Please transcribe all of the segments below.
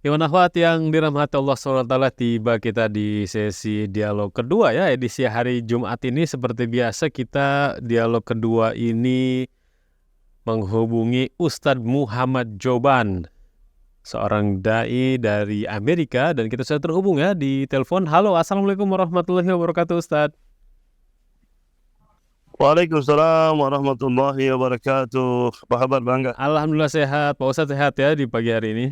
Iwan akhwat yang dirahmati Allah SWT, tiba kita di sesi dialog kedua ya, edisi hari Jumat ini. Seperti biasa kita dialog kedua ini menghubungi Ustadz Muhammad Joban, seorang da'i dari Amerika, dan kita sudah terhubung ya di telepon. Halo, Assalamualaikum warahmatullahi wabarakatuh Ustadz. Waalaikumsalam warahmatullahi wabarakatuh. Apa kabar Bangga? Alhamdulillah sehat, Pak Ustadz sehat ya di pagi hari ini.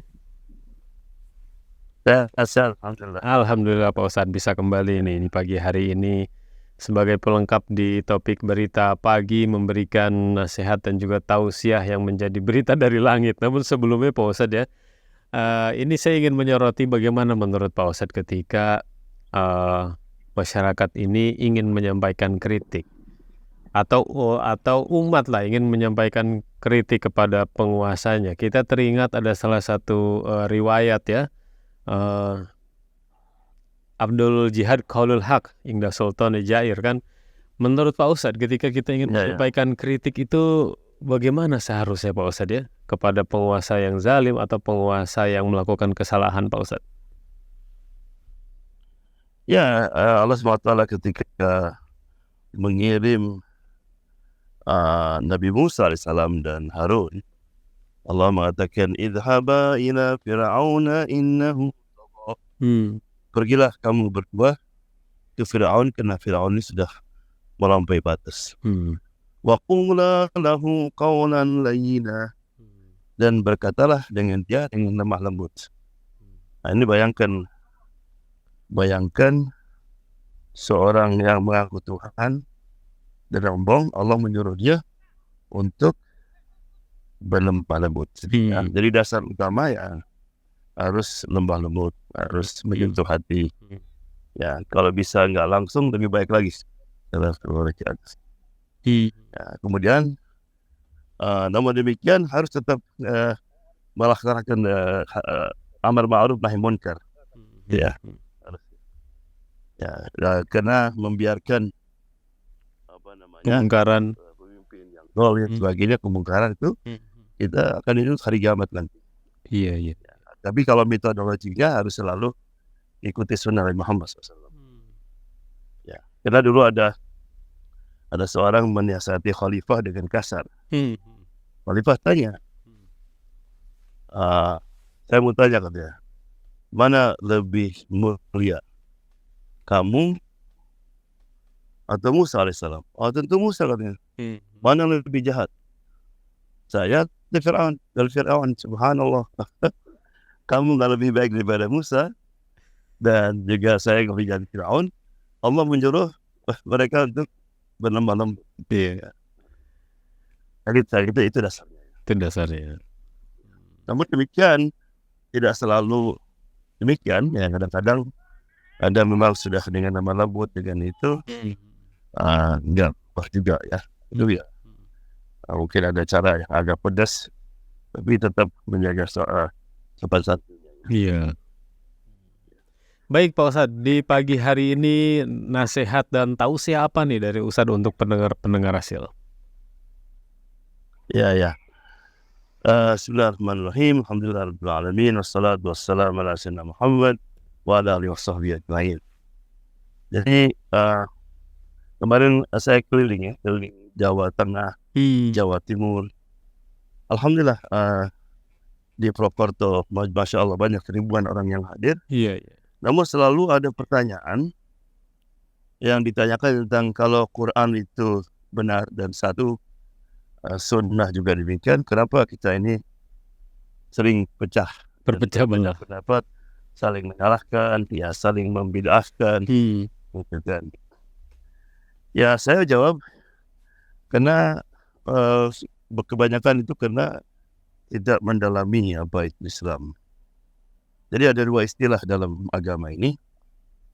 Sehat, alhamdulillah. Alhamdulillah Pak Ustadz bisa kembali nih di pagi hari ini sebagai pelengkap di topik berita pagi, memberikan nasihat dan juga tausiah yang menjadi berita dari langit. Namun sebelumnya Pak Ustadz ya, ini saya ingin menyoroti bagaimana menurut Pak Ustadz ketika masyarakat ini ingin menyampaikan kritik atau umat lah ingin menyampaikan kritik kepada penguasanya. Kita teringat ada salah satu riwayat ya, Abdul Jihad Qaulul Haq Ingda Sultan Jair kan. Menurut Pak Ustadz ketika kita ingin menyampaikan kritik itu bagaimana seharusnya Pak Ustadz ya kepada penguasa yang zalim atau penguasa yang melakukan kesalahan Pak Ustadz? Ya, Allah SWT ketika mengirim Nabi Musa AS dan Harun, Allah mengatakan idhaba ila fir'auna innahu tagha. Pergilah kamu berdua ke Fir'aun karena Fir'aun ini sudah melampaui batas. Wa qula lahu qawlan layyina, dan berkatalah dengan dia dengan lemah lembut. Nah, ini bayangkan seorang yang mengaku Tuhan dan sombong, Allah menyuruh dia untuk berlemah lembut. Jadi dasar utama ya harus lembah lembut, harus menyentuh hati. Ya, kalau bisa nggak langsung lebih baik lagi. Ya, kemudian namun demikian harus tetap melaksanakan amar ma'ruf nahi munkar. Ya, karena membiarkan kemungkaran, pemimpin yang zalim sebagainya, kemungkaran itu kita akan hidup hari kiamat nanti. Iya. Tapi kalau metodologinya harus selalu ikuti sunnah Nabi Muhammad SAW. Ya, karena dulu ada seorang menasihati khalifah dengan kasar. Khalifah tanya, saya mau tanya katanya, mana lebih mulia, kamu atau Musa alaihissalam? Oh, tentu Musa katanya. Mana lebih jahat? Saya dari Fir'aun, subhanallah. Kamu nggak lebih baik daripada Musa, dan juga saya nggak lebih jahat Fir'aun. Allah menyuruh mereka untuk berlembah lembut. Itu dasarnya. Itu dasarnya. Namun demikian tidak selalu demikian. Ya, kadang-kadang ada memang sudah dengan lemah lembut dengan itu. Enggak juga ya. Itu ya. Mungkin ada cara yang agak pedas, tapi tetap menjaga sopan santun. Iya. Baik Pak Ustadz, di pagi hari ini nasihat dan tausiah apa nih dari Ustadz untuk pendengar hasil? Ya. Bismillahirrahmanirrahim. Alhamdulillahirabbil alamin, wassalatu wassalamu ala sayyidina Muhammad wa ala alihi washabbihi ajmain. Jadi kemarin saya keliling Jawa Tengah, Jawa Timur. Alhamdulillah di Purwokerto, masya Allah banyak ribuan orang yang hadir. Iya. Namun selalu ada pertanyaan yang ditanyakan tentang kalau Quran itu benar dan satu, sunnah juga demikian, kenapa kita ini sering berpecah banyak pendapat, saling menyalahkan, ya saling membid'ahkan. Ya saya jawab, karena kebanyakan itu karena tidak mendalami apa itu Islam. Jadi ada dua istilah dalam agama ini.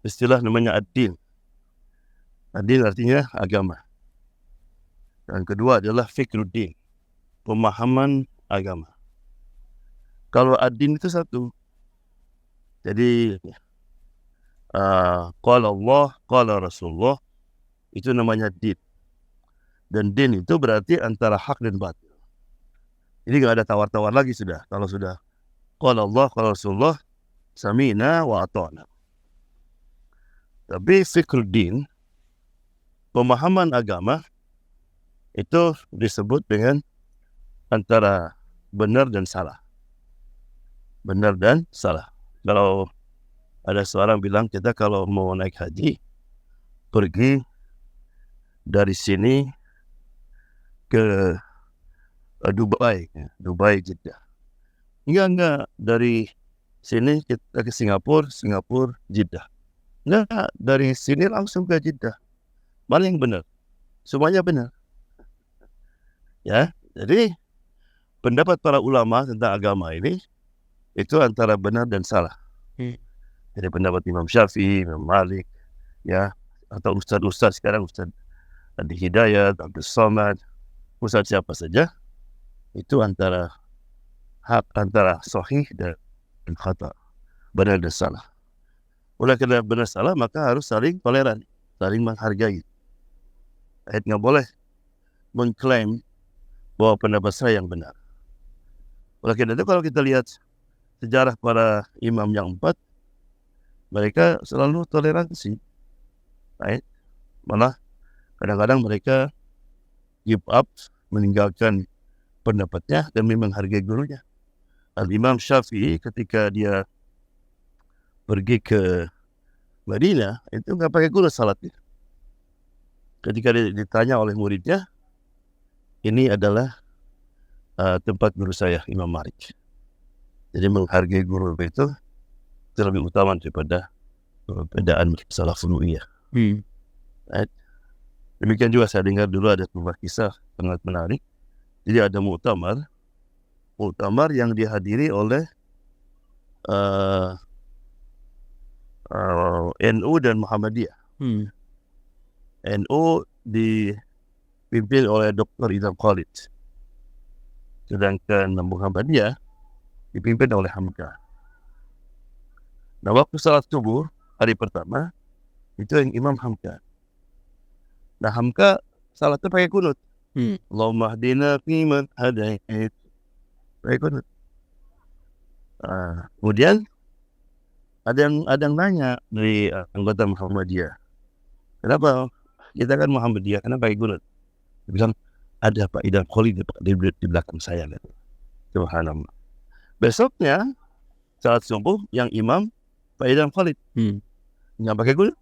Istilah namanya ad-din. Ad-din artinya agama. Dan kedua adalah fikruddin, pemahaman agama. Kalau ad-din itu satu. Jadi qala Allah, qala Rasulullah, itu namanya din. Dan din itu berarti antara hak dan batil. Ini gak ada tawar-tawar lagi sudah. Kalau sudah qala Allah, qala Rasulullah, sami'na wa ata'na. Tapi fiqhuddin, pemahaman agama itu disebut dengan antara benar dan salah. Benar dan salah. Kalau ada seorang bilang, kita kalau mau naik haji, pergi dari sini ke Dubai, Jeddah. Enggak, dari sini kita ke Singapura, Jeddah. Enggak, dari sini langsung ke Jeddah. Mana yang benar? Semuanya benar. Ya, jadi pendapat para ulama tentang agama ini itu antara benar dan salah. Jadi pendapat Imam Syafi'i, Imam Malik, ya, atau ustaz-ustaz sekarang, Ustaz Adi Hidayat, Abdul Somad, ustaz siapa saja, itu antara sahih dan khata, benar dan salah. Oleh karena benar salah, maka harus saling toleran, saling menghargai. Nggak boleh mengklaim bahwa pendapat saya yang benar. Oleh karena itu, kalau kita lihat sejarah para imam yang 4, mereka selalu toleransi. Right? Malah kadang-kadang mereka give up, meninggalkan pendapatnya demi menghargai gurunya. Al-Imam Syafi'i ketika dia pergi ke Madinah, itu nggak pakai guru salatnya. Ketika ditanya oleh muridnya, ini adalah tempat guru saya, Imam Malik. Jadi menghargai guru itu lebih utama daripada perbedaan masalah funu'iyah. Right? Demikian juga saya dengar dulu ada sebuah kisah sangat menarik. Jadi ada muktamar yang dihadiri oleh NU dan Muhammadiyah. NU dipimpin oleh Dr. Idham Khalid, sedangkan Muhammadiyah dipimpin oleh Hamka. Nah, waktu salat subuh hari pertama itu yang Imam Hamka. Nah, Hamka salatnya pakai kunut. Allahumma hdina fiman hadait. Pakai kunut. Kemudian ada yang nanya dari anggota Muhammadiyah, kenapa kita kan Muhammadiyah, kenapa pakai kunut? Dia bilang, ada Pak Idham Khalid di belakang saya. Subhanallah. Besoknya salat subuh yang imam Pak Idham Khalid nggak pakai kunut.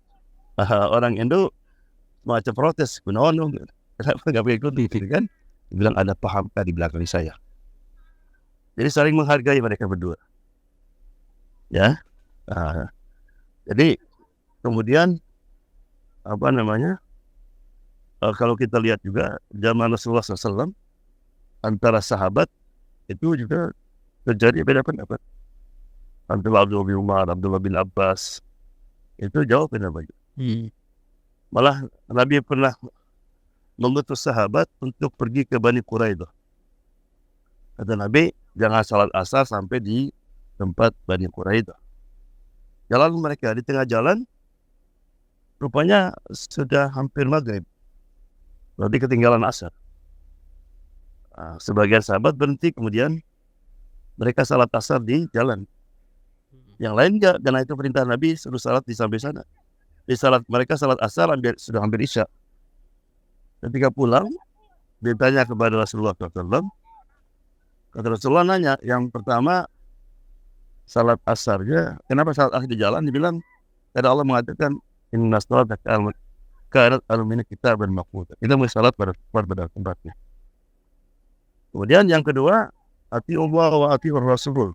Orang Indo macam protes, kenapa nggak pakai kunut, gitu kan? Dia bilang ada Pak Hamka di belakang saya. Jadi saling menghargai mereka berdua. Ya. Jadi kemudian kalau kita lihat juga zaman Rasulullah SAW antara sahabat itu juga terjadi beda pendapat. Antara Abdullah bin Umar, Abdullah bin Abbas, itu jauh beda banget. Malah Nabi pernah mengutus sahabat untuk pergi ke Bani Quraidah. Kata Nabi, jangan salat asar sampai di tempat Bani Quraidah. Jalan mereka, di tengah jalan rupanya sudah hampir maghrib, berarti ketinggalan asar. Sebagian sahabat berhenti, kemudian mereka salat asar di jalan. Yang lain enggak, karena itu perintah Nabi suruh salat di sampai sana. Mereka salat asar sudah hampir isya. Ketika pulang, ditanya kepada Rasulullah SAW. Kata Rasulullah nanya, yang pertama salat asarnya, kenapa salat asar di jalan? Dibilang, karena Allah mengatakan, inna salata kanat al-mu'minina kitaban maqbuta. Kita mau salat pada tempatnya. Kemudian yang kedua, ati Allah wa ati Rasul.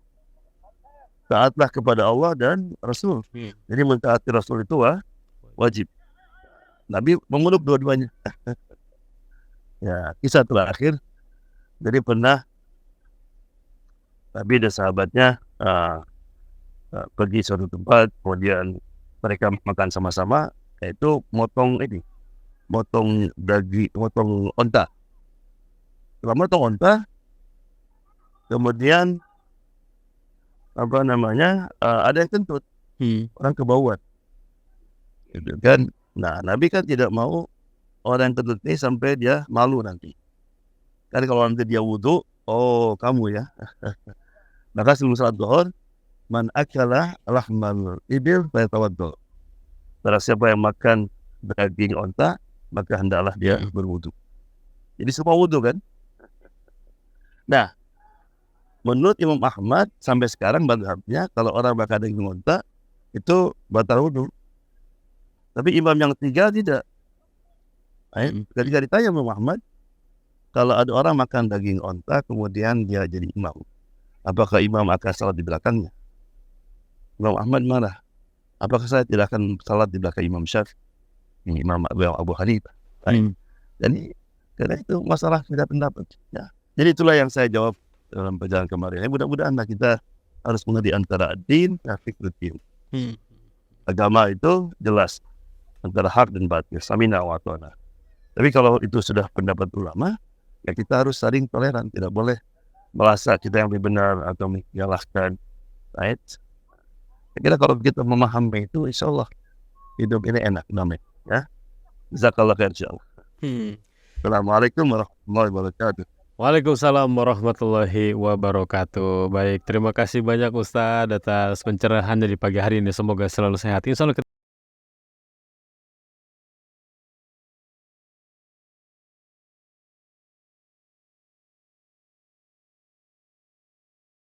Taatlah kepada Allah dan Rasul. Jadi mentaati Rasul itu wajib. Nabi mengutuk dua-duanya. Ya, kisah terakhir. Jadi pernah Nabi dan sahabatnya pergi suatu tempat, kemudian mereka makan sama-sama, yaitu motong onta. Setelah motong onta, kemudian ada yang kentut, orang kebauan, gitu kan. Nah, Nabi kan tidak mau orang yang kentut ini sampai dia malu nanti. Kan kalau nanti dia wudhu, oh kamu ya. Maka sebelum salat zuhur, man akala lahmal ibil fayatawaddo. Barang siapa yang makan daging onta, maka hendaklah dia berwudu. Jadi semua wudu kan. Nah, menurut Imam Ahmad sampai sekarang mazhabnya kalau orang makan daging onta itu batal wudu. Tapi imam yang 3 tidak. Ketika ditanya Imam Ahmad, kalau ada orang makan daging onta kemudian dia jadi imam, apakah imam akan salat di belakangnya? Imam Ahmad marah. Apakah saya tidak akan salat di belakang Imam Syafi'i, Imam Abu Hanifah? Jadi karena itu masalah beda pendapat. Ya. Jadi itulah yang saya jawab dalam perjalanan kemarin. Mudah-mudahan kita harus mengerti antara din dan fikruddin. Agama itu jelas antara hak dan batil. Samina wa ta'na. Tapi kalau itu sudah pendapat ulama, ya kita harus saling toleran. Tidak boleh merasa kita yang lebih benar atau menyalahkan. Right? Saya kira kalau kita memahami itu, insya Allah hidup ini enak, damai. Ya, jazakallah khair insyaallah. Assalamualaikum warahmatullahi wabarakatuh. Waalaikumsalam warahmatullahi wabarakatuh. Baik, terima kasih banyak Ustadz atas pencerahan di pagi hari ini. Semoga selalu sehat. Insya Allah